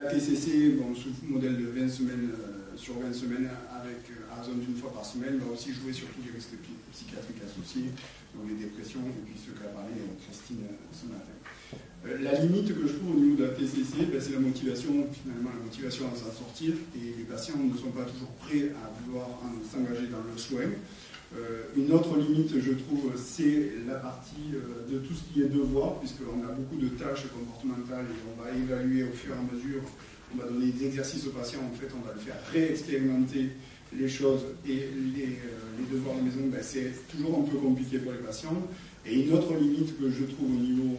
La TCC, bon, sous modèle de 20 semaines sur 20 semaines avec à raison d'une fois par semaine, va aussi jouer sur tous les risques psychiatriques associés, donc les dépressions, et puis ce qu'a parlé Christine ce matin. La limite que je trouve au niveau de la TCC, ben, c'est la motivation, finalement la motivation à s'en sortir, et les patients ne sont pas toujours prêts à vouloir s'engager dans le soin. Une autre limite, je trouve, c'est la partie de tout ce qui est devoir, puisqu'on a beaucoup de tâches comportementales et on va évaluer au fur et à mesure, on va donner des exercices aux patients, en fait, on va le faire réexpérimenter les choses et les devoirs de maison, ben, c'est toujours un peu compliqué pour les patients. Et une autre limite que je trouve au niveau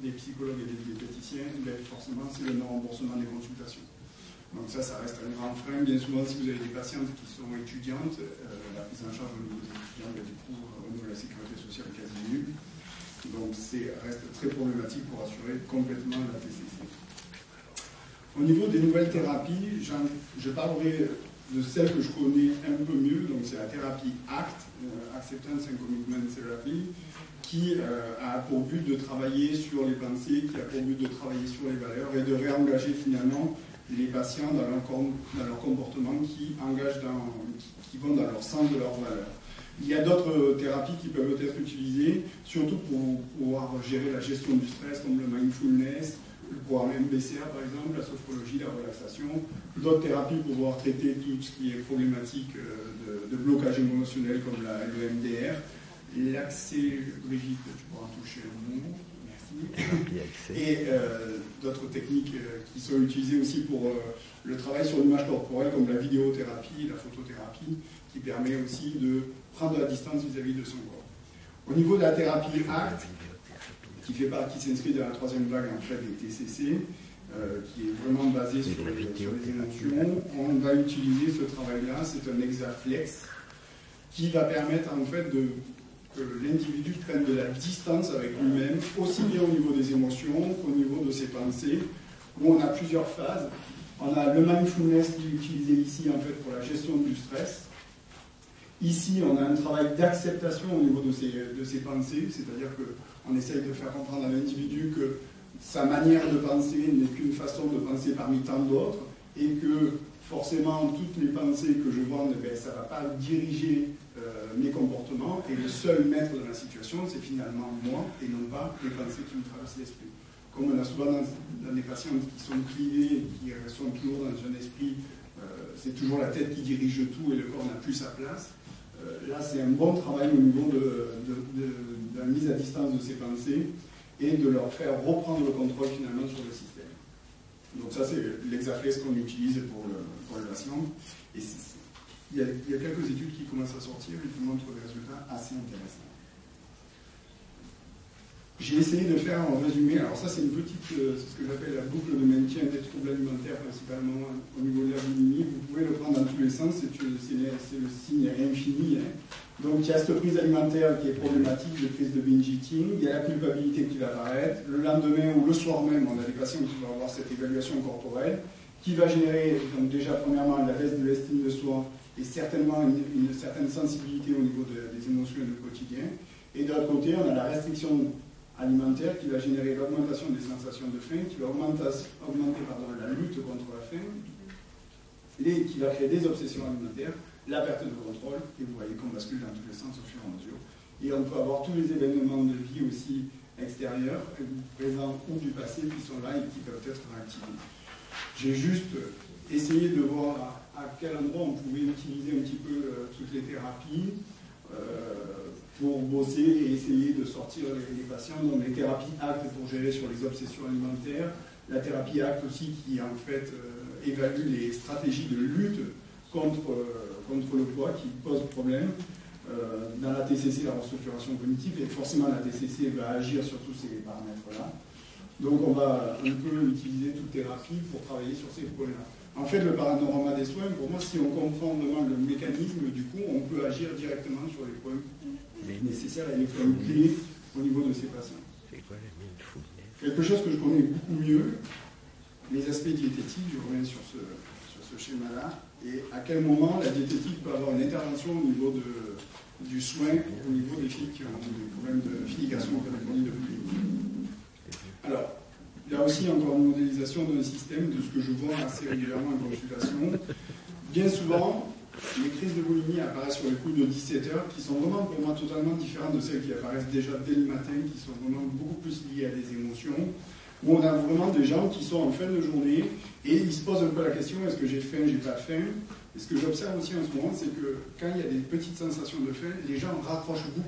des psychologues et des diététiciens, ben, forcément, c'est le non-remboursement des consultations. Donc ça reste un grand frein. Bien souvent, si vous avez des patientes qui sont étudiantes, la prise en charge au niveau des étudiants, du coup, au niveau de la sécurité sociale est quasi nulle. Donc reste très problématique pour assurer complètement la TCC. Au niveau des nouvelles thérapies, je parlerai de celle que je connais un peu mieux, donc c'est la thérapie ACT, Acceptance and Commitment Therapy, qui a pour but de travailler sur les pensées, qui a pour but de travailler sur les valeurs et de réengager finalement les patients dans leur comportement qui vont dans leur sens de leurs valeurs. Il y a d'autres thérapies qui peuvent être utilisées, surtout pour pouvoir gérer la gestion du stress, comme le mindfulness, le programme MBCA par exemple, la sophrologie, la relaxation, d'autres thérapies pour pouvoir traiter tout ce qui est problématique de blocage émotionnel comme le MDR, l'accès, Brigitte, tu pourras en toucher un mot. Et d'autres techniques qui sont utilisées aussi pour le travail sur l'image corporelle, comme la vidéothérapie, la photothérapie, qui permet aussi de prendre de la distance vis-à-vis de son corps. Au niveau de la thérapie ACT, qui s'inscrit dans la troisième vague en fait des TCC, qui est vraiment basée sur les émotions, on va utiliser ce travail-là, c'est un hexaflex, qui va permettre en fait que l'individu prenne de la distance avec lui-même, aussi bien au niveau des émotions qu'au niveau de ses pensées, où on a plusieurs phases. On a le mindfulness qui est utilisé ici en fait pour la gestion du stress. Ici, on a un travail d'acceptation au niveau de ses pensées, c'est-à-dire qu'on essaye de faire comprendre à l'individu que sa manière de penser n'est qu'une façon de penser parmi tant d'autres, et que forcément, toutes les pensées que je vois, ben, ça ne va pas diriger mes comportements, et le seul maître de la situation, c'est finalement moi, et non pas les pensées qui me traversent l'esprit. Comme on a souvent dans des patients qui sont clivés, qui sont toujours dans un esprit, c'est toujours la tête qui dirige tout et le corps n'a plus sa place. Là, c'est un bon travail au niveau de la mise à distance de ces pensées et de leur faire reprendre le contrôle finalement sur le système. Donc ça, c'est l'hexaflex qu'on utilise pour le patient. Et il y a quelques études qui commencent à sortir et qui montrent des résultats assez intéressants. J'ai essayé de faire un résumé. Alors ça, c'est une petite, c'est ce que j'appelle la boucle de maintien des troubles alimentaires, principalement au niveau de la boulimie. Vous pouvez le prendre dans tous les sens, c'est le signe infini. Hein. Donc il y a cette prise alimentaire qui est problématique, de prise de binge eating. Il y a la culpabilité qui va apparaître. Le lendemain ou le soir même, on a des patients qui vont avoir cette évaluation corporelle, qui va générer, donc déjà premièrement, la baisse de l'estime de soi et certainement une certaine sensibilité au niveau des émotions et du quotidien. Et de l'autre côté, on a la restriction alimentaire qui va générer l'augmentation des sensations de faim, qui va augmenter la lutte contre la faim, qui va créer des obsessions alimentaires, la perte de contrôle, et vous voyez qu'on bascule dans tous les sens au fur et à mesure. Et on peut avoir tous les événements de vie aussi extérieurs, présents ou du passé, qui sont là et qui peuvent être réactivés. J'ai juste essayé de voir à quel endroit on pouvait utiliser un petit peu toutes les thérapies, pour bosser et essayer de sortir les patients. Donc les thérapies ACT pour gérer sur les obsessions alimentaires, la thérapie ACT aussi qui en fait évalue les stratégies de lutte contre le poids qui pose problème. Dans la TCC, la restructuration cognitive, et forcément la TCC va agir sur tous ces paramètres-là. Donc on va un peu utiliser toute thérapie pour travailler sur ces problèmes-là. En fait, le panorama des soins, pour moi, si on comprend vraiment le mécanisme, du coup, on peut agir directement sur les problèmes nécessaires et les problèmes clés au niveau de ces patients. Quelque chose que je connais beaucoup mieux, les aspects diététiques, je reviens sur ce schéma-là, et à quel moment la diététique peut avoir une intervention au niveau du soin, au niveau des filles qui ont des problèmes de filiation, comme on dit depuis. Alors, là aussi encore une modélisation d'un système de ce que je vois assez régulièrement en consultation. Bien souvent, les crises de boulimie apparaissent sur les coups de 17 heures, qui sont vraiment pour moi totalement différentes de celles qui apparaissent déjà dès le matin, qui sont vraiment beaucoup plus liées à des émotions, où on a vraiment des gens qui sont en fin de journée et ils se posent un peu la question, est-ce que j'ai faim, j'ai pas faim? Et ce que j'observe aussi en ce moment, c'est que quand il y a des petites sensations de faim, les gens raccrochent beaucoup.